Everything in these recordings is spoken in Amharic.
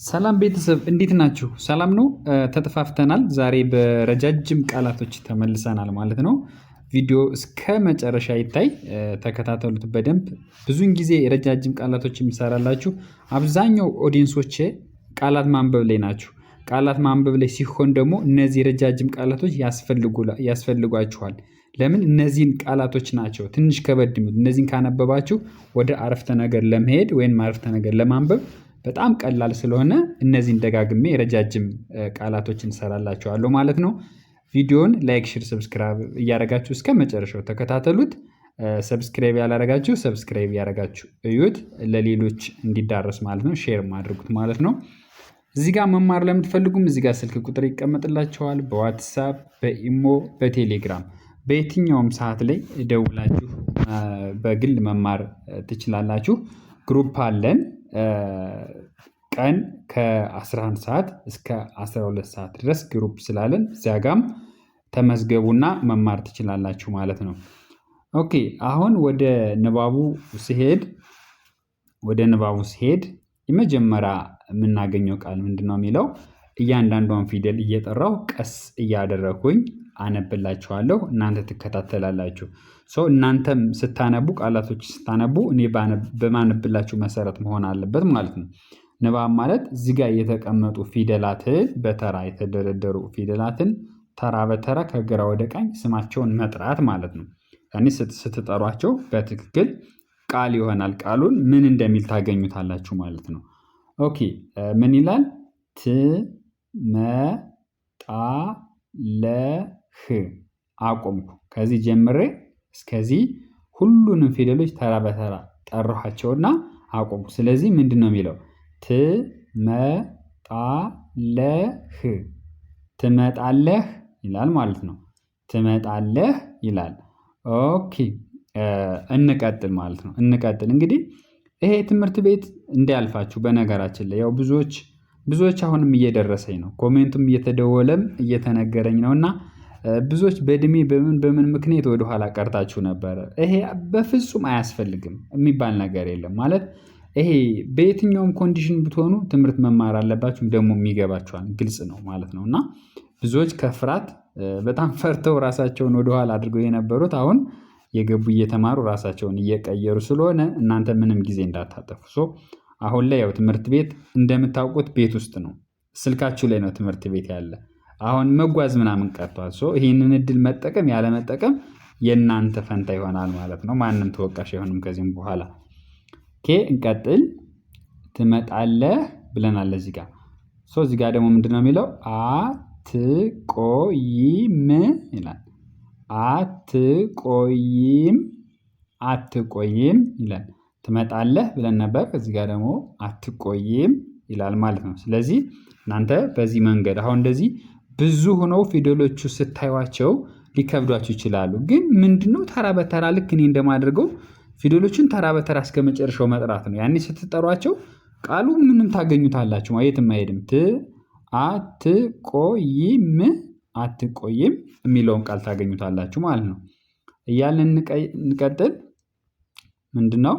ሰላም ቤተሰብ እንዴት ናችሁ? ሰላም ነው። ተጠፋፍተናል ዛሬ በረጃጅም ቃላቶች ተመልሰናል ማለት ነው። ቪዲዮ እስከ መጨረሻ ይታይ ተከታተሉት በደንብ። ብዙን ጊዜ ረጃጅም ቃላቶች የምሰራላችሁ አብዛኛው ኦዲየንሶቼ ቃላት ማንበብ ላይ ናችሁ። ቃላት ማንበብ ላይ ሲሆን ደግሞ እነዚህ ረጃጅም ቃላቶች ያስፈልጓችኋል። ለምን? እነዚህን ቃላቶች ናቸው ትንሽ ከበድ የሚሉት። እነዚህን ካነበባችሁ ወደ አረፍተ ነገር ለመሄድ ወይም አረፍተ ነገር ለማንበብ በጣም ቀላል ስለሆነ እነዚህን ደጋግሜ ረጃጅም ቃላቶችን እሰራላችኋለሁ ማለት ነው። ቪዲዮውን ላይክ፣ ሼር፣ ሰብስክራይብ እያደረጋችሁ እስከ መጨረሻው ተከታተሉት። ሰብስክራይብ ያላደረጋችሁ ሰብስክራይብ ያደረጋችሁ እዩት፣ ለሌሎች እንዲዳረስ ማለት ነው። ሼር ማድረጉት ማለት ነው። እዚህ ጋር መማር ለምትፈልጉም እዚህ ጋር ስልክ ቁጥር ይቀመጥላችኋል። በዋትሳፕ፣ በኢሞ፣ በቴሌግራም በየትኛውም ሰዓት ላይ ደውላችሁ በግል መማር ትችላላችሁ። ግሩፕ አለን። ቀን ከ11 ሰዓት እስከ 12 ሰዓት ድረስ ግሩፕ ስላለን እዚያ ጋም ተመዝገቡና መማር ትችላላችሁ ማለት ነው። ኦኬ አሁን ወደ ንባቡ ሲሄድ የመጀመሪያ የምናገኘው ቃል ምንድነው የሚለው? እያንዳንዷን ፊደል እየጠራው ቀስ እያደረኩኝ አነብላችኋለሁ፣ እናንተ ትከታተላላችሁ። እናንተም ስታነቡ ቃላቶች ስታነቡ እኔ በማነብላችሁ መሰረት መሆን አለበት ማለት ነው። ንባብ ማለት እዚህ ጋር የተቀመጡ ፊደላትን በተራ የተደረደሩ ፊደላትን ተራ በተራ ከግራ ወደ ቀኝ ስማቸውን መጥራት ማለት ነው። ያኔ ስትጠሯቸው በትክክል ቃል ይሆናል። ቃሉን ምን እንደሚል ታገኙታላችሁ ማለት ነው። ኦኬ ምን ይላል? ትመጣለህ። አቆምኩ። ከዚህ ጀምሬ እስከዚህ ሁሉንም ፊደሎች ተራ በተራ ጠራኋቸውና አቆምኩ። ስለዚህ ምንድነው የሚለው? ትመጣለህ። ትመጣለህ ይላል ማለት ነው። ትመጣለህ ይላል። ኦኬ እንቀጥል ማለት ነው። እንቀጥል እንግዲህ ይሄ ትምህርት ቤት እንዳያልፋችሁ በነገራችን ላይ ያው ብዙዎች አሁንም እየደረሰኝ ነው። ኮሜንቱም እየተደወለም እየተነገረኝ ነውና ብዙዎች በእድሜ በምን ምክንያት ወደኋላ ቀርታችሁ ነበረ። ይሄ በፍጹም አያስፈልግም የሚባል ነገር የለም። ማለት ይሄ በየትኛውም ኮንዲሽን ብትሆኑ ትምህርት መማር አለባችሁ፣ ደግሞ የሚገባችኋል፣ ግልጽ ነው ማለት ነው። እና ብዙዎች ከፍርሃት በጣም ፈርተው ራሳቸውን ወደኋላ አድርገው የነበሩት አሁን የገቡ እየተማሩ ራሳቸውን እየቀየሩ ስለሆነ እናንተ ምንም ጊዜ እንዳታጠፉ። አሁን ላይ ያው ትምህርት ቤት እንደምታውቁት ቤት ውስጥ ነው፣ ስልካችሁ ላይ ነው ትምህርት ቤት ያለ። አሁን መጓዝ ምናምን ቀርቷል። ይህንን እድል መጠቀም ያለመጠቀም የእናንተ ፈንታ ይሆናል ማለት ነው። ማንም ተወቃሽ አይሆንም ከዚህም በኋላ። ኦኬ እንቀጥል። ትመጣለህ ብለናል እዚህ ጋር። እዚህ ጋር ደግሞ ምንድነው የሚለው? አትቆይም ይላል። አትቆይም ይላል። ትመጣለህ ብለን ነበር። እዚህ ጋር ደግሞ አትቆይም ይላል ማለት ነው። ስለዚህ እናንተ በዚህ መንገድ አሁን እንደዚህ ብዙ ሆነው ፊደሎቹ ስታዩቸው ሊከብዷችሁ ይችላሉ። ግን ምንድነው ተራ በተራ ልክ እኔ እንደማደርገው ፊደሎችን ተራ በተራ እስከ መጨረሻው መጥራት ነው። ያኔ ስትጠሯቸው ቃሉ ምንም ታገኙታላችሁ፣ የትም አይሄድም። አትቆይም የሚለውን ቃል ታገኙታላችሁ ማለት ነው። እያልን እንቀጥል። ምንድነው?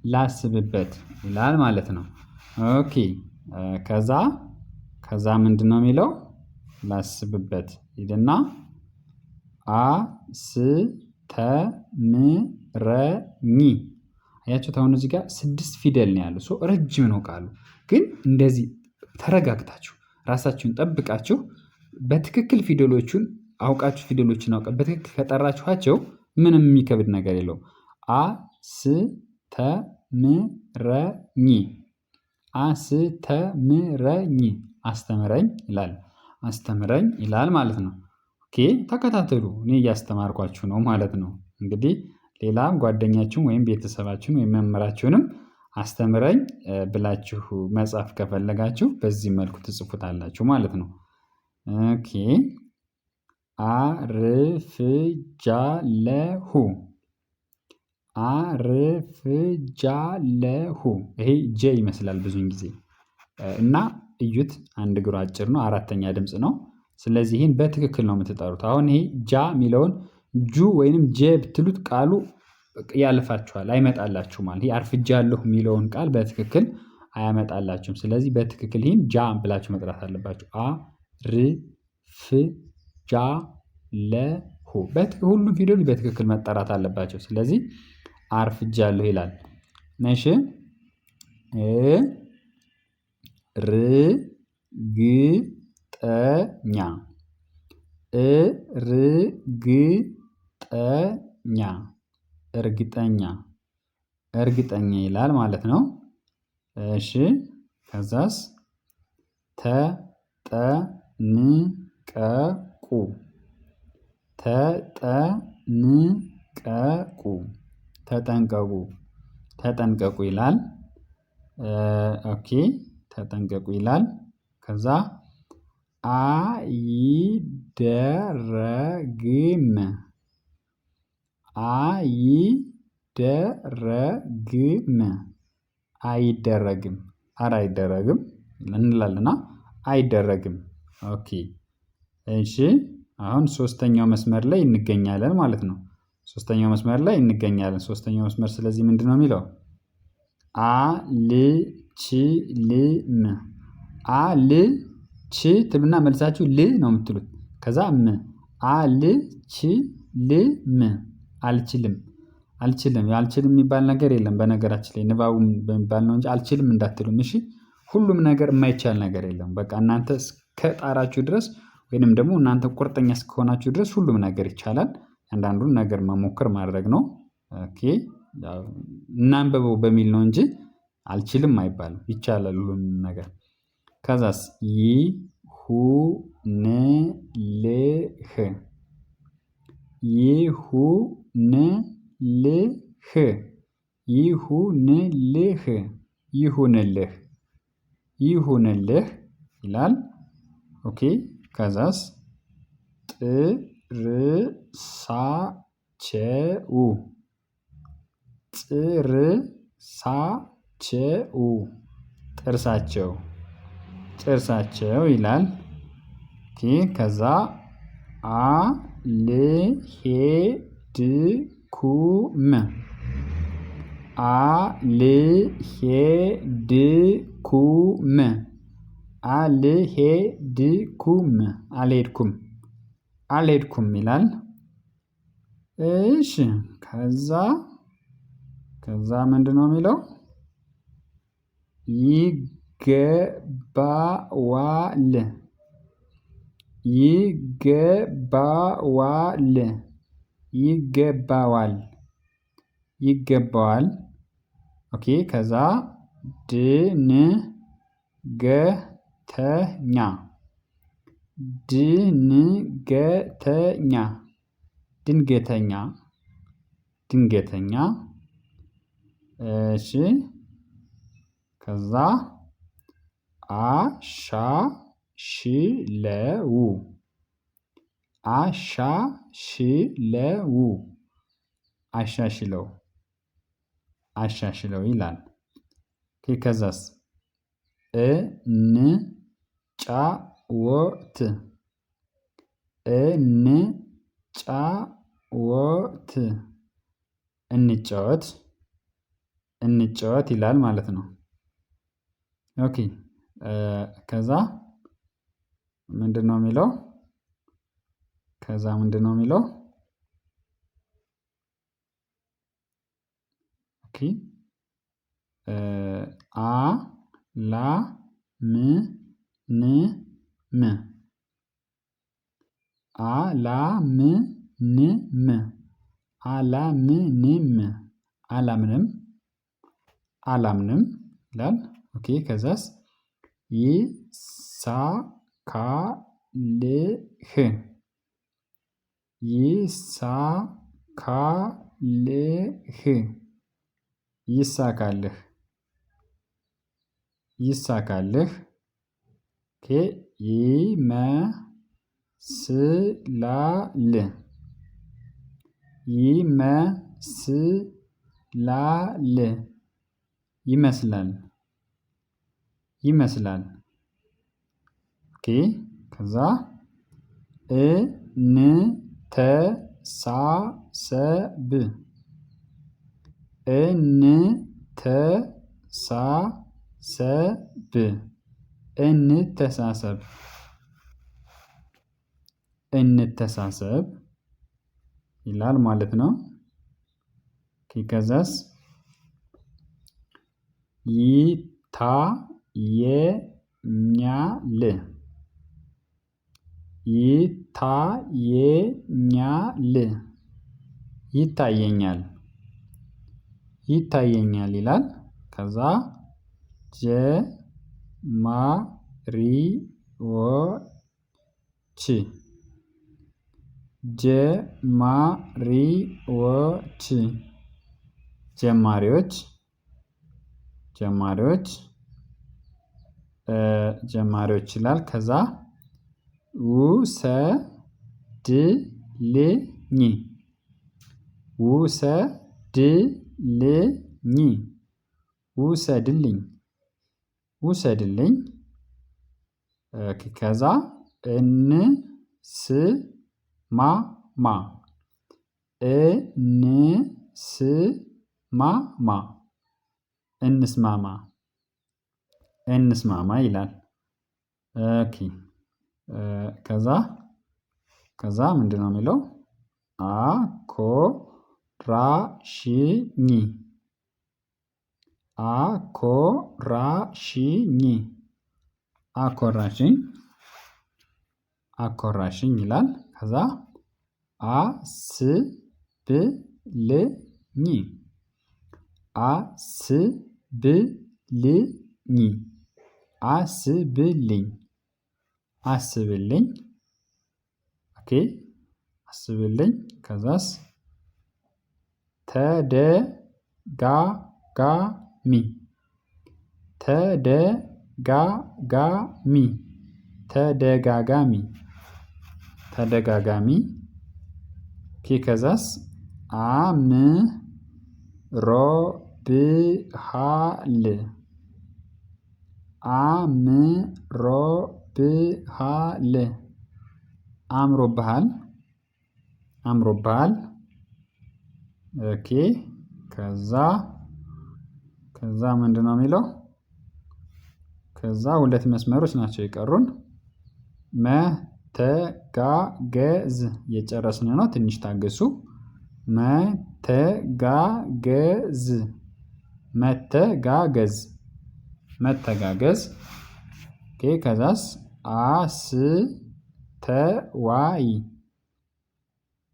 ላስብበት ይላል ማለት ነው። ኦኬ ከዛ ምንድነው የሚለው? ላስብበት ይልና አስተምረኝ። አያችሁት? አሁን እዚህ ጋር 6 ፊደል ነው ያለው። ረጅም ነው ቃሉ። ግን እንደዚህ ተረጋግታችሁ ራሳችሁን ጠብቃችሁ በትክክል ፊደሎቹን አውቃችሁ በትክክል ከጠራችኋቸው ምንም የሚከብድ ነገር የለውም። አስተምረኝ ይላል ማለት ነው። ኦኬ ተከታተሉ፣ እኔ እያስተማርኳችሁ ነው ማለት ነው። እንግዲህ ሌላም ጓደኛችሁን ወይም ቤተሰባችሁን ወይም መምህራችሁንም አስተምረኝ ብላችሁ መጻፍ ከፈለጋችሁ በዚህ መልኩ ትጽፉታላችሁ ማለት ነው። ኦኬ አርፍጃለሁ። ይሄ ጀ ይመስላል ብዙን ጊዜ እና እዩት፣ አንድ እግሩ አጭር ነው፣ አራተኛ ድምፅ ነው። ስለዚህ ይህን በትክክል ነው የምትጠሩት። አሁን ይሄ ጃ የሚለውን ጁ ወይንም ጄ ብትሉት ቃሉ ያልፋችኋል፣ አይመጣላችሁም ማለት። ይሄ አርፍጃለሁ የሚለውን ቃል በትክክል አያመጣላችሁም። ስለዚህ በትክክል ይህን ጃ ብላችሁ መጥራት አለባችሁ። አ ር ፍ ጃ ለ ሁ ሁሉም ፊደሎች በትክክል መጠራት አለባቸው። ስለዚህ አርፍጃለሁ ይላል። እሺ እ ር ግ ጠ ኛ እ ር ግ ጠ ኛ እርግጠኛ እርግጠኛ ይላል ማለት ነው። እሺ ከዛስ ተ ጠ ን ቀ ቁ ተ ጠ ን ቀ ቁ ተጠንቀቁ ተጠንቀቁ ይላል። ኦኬ ተጠንቀቁ ይላል። ከዛ አይደረግም አይደረግም አይደረግም ኧረ አይደረግም እንላለና አይደረግም። ኦኬ እሺ አሁን ሶስተኛው መስመር ላይ እንገኛለን ማለት ነው። ሶስተኛው መስመር ላይ እንገኛለን። ሶስተኛው መስመር ስለዚህ ምንድነው የሚለው? አልችልም አልች ትሉና መልሳችሁ ል ነው የምትሉት። ከዛ ም አልችልም አልችልም አልችልም አልችልም የሚባል ነገር የለም። በነገራችን ላይ ንባቡን በሚባል ነው እንጂ አልችልም እንዳትሉም እሺ። ሁሉም ነገር የማይቻል ነገር የለም። በቃ እናንተ እስከጣራችሁ ድረስ ወይንም ደግሞ እናንተ ቁርጠኛ እስከሆናችሁ ድረስ ሁሉም ነገር ይቻላል። አንዳንዱን ነገር መሞከር ማድረግ ነው። ኦኬ እናንብበው በሚል ነው እንጂ አልችልም አይባልም። ይቻላል ሁሉም ነገር። ከዛስ ይሁንልህ ይሁንልህ ይሁንልህ ይሁንልህ ይሁንልህ ይላል። ኦኬ ከዛስ ጥርሳቸው ጥርሳቸው ጥርሳቸው ጥርሳቸው ይላል። ኦኬ ከዛ አልሄድኩም አልሄድኩም አልሄድኩም አልሄድኩም አልሄድኩም ይላል። እሺ ከዛ ምንድነው የሚለው? ይገባዋል ይገባዋል ይገባዋል ይገባዋል። ኦኬ ከዛ ድንገተኛ ድንገተኛ ድንገተኛ ድንገተኛ። እሺ ከዛ አሻሽለው አሻሽለው አሻሽለው አሻሽለው ይላል። ከዛስ እንጫወት እንጫወት እንጫወት እንጫወት ይላል ማለት ነው። ኦኬ ከዛ ምንድነው የሚለው? ከዛ ምንድነው የሚለው? ኦኬ አላምንም አላምንም አላምንም አላምንም አላምንም ይላል። ኦኬ ከዛስ ይሳካልህ ይሳካልህ ይሳካልህ ይሳካልህ። ኦኬ ይመስላል ይመስላል ይመስላል ይመስላል ኦኬ ከዛ እንተሳሰብ እንተሳሰብ እንተሳሰብ እንተሳሰብ ይላል ማለት ነው። ከዛስ ይታየኛል ይታየኛል ይታየኛል ይታየኛል ይላል። ከዛ ጀማሪዎች ጀማሪዎች ጀማሪዎች ጀማሪዎች ጀማሪዎች ይላል። ከዛ ውሰድልኝ ውሰድልኝ ውሰድልኝ ውሰድልኝ ከዛ እንስማማ እንስማማ እንስማማ እንስማማ ይላል። ኦኬ ከዛ ምንድነው የሚለው? አኮራሽኝ አኮራሽኝ አኮራሽኝ አኮራሽኝ ይላል። ከዛ አስብልኝ አስብልኝ አስብልኝ አስብልኝ ኦኬ አስብልኝ ከዛስ ተደጋጋሚ ተደጋጋሚ ተደጋጋሚ ተደጋጋሚ ኦኬ ከዛስ አምሮብሃል አምሮብሃል አምሮብሃል አምሮብሃል ኦኬ ከዛ ምንድነው የሚለው? ከዛ ሁለት መስመሮች ናቸው የቀሩን። መተጋገዝ የጨረስን ነው። ትንሽ ታገሱ። መተጋገዝ መተጋገዝ መተጋገዝ ኦኬ ከዛስ አስተዋይ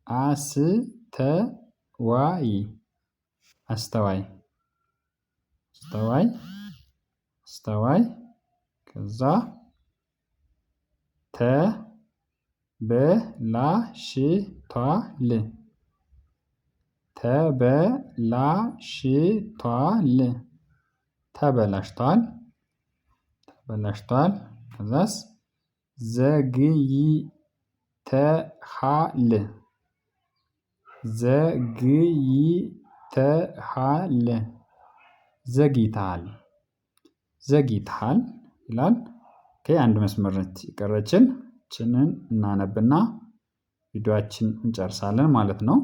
አስተዋይ አስተዋይ አስተዋይ አስተዋይ ከዛ ተበላሽቷል ተበላሽቷል ተበላሽቷል ተበላሽቷል ከዛስ ዘግይተሃል ዘግይተሃል ዘግይተሃል ዘግይተሃል ይላል። አንድ መስመር ነች የቀረችን። ይችንን እናነብና ቪዲዮአችን እንጨርሳለን ማለት ነው።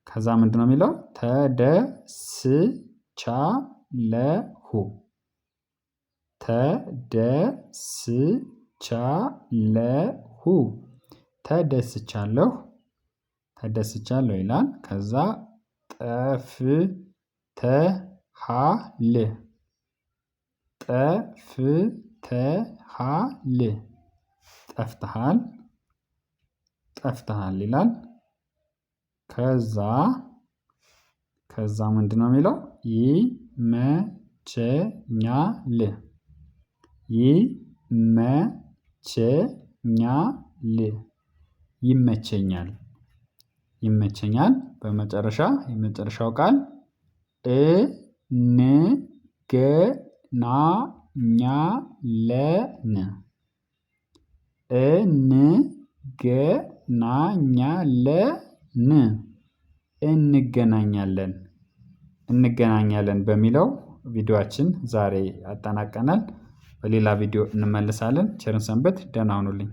ከዛ ምንድነው የሚለው? ተደስቻለሁ ተደስቻለሁ ተደስቻለሁ ተደስቻለሁ ይላል። ከዛ ጠፍተሃል ጠፍተሃል ጠፍተሃል ጠፍተሃል ይላል። ከዛ ምንድነው የሚለው? ይመቸኛል ይመቸኛል ይመቸኛል ይመቸኛል። በመጨረሻ የመጨረሻው ቃል እንገናኛለን እንገናኛለን እንገናኛለን በሚለው ቪዲዮአችን ዛሬ አጠናቀናል። በሌላ ቪዲዮ እንመልሳለን። ቸርን ሰንበት። ደህና ሁኑልኝ።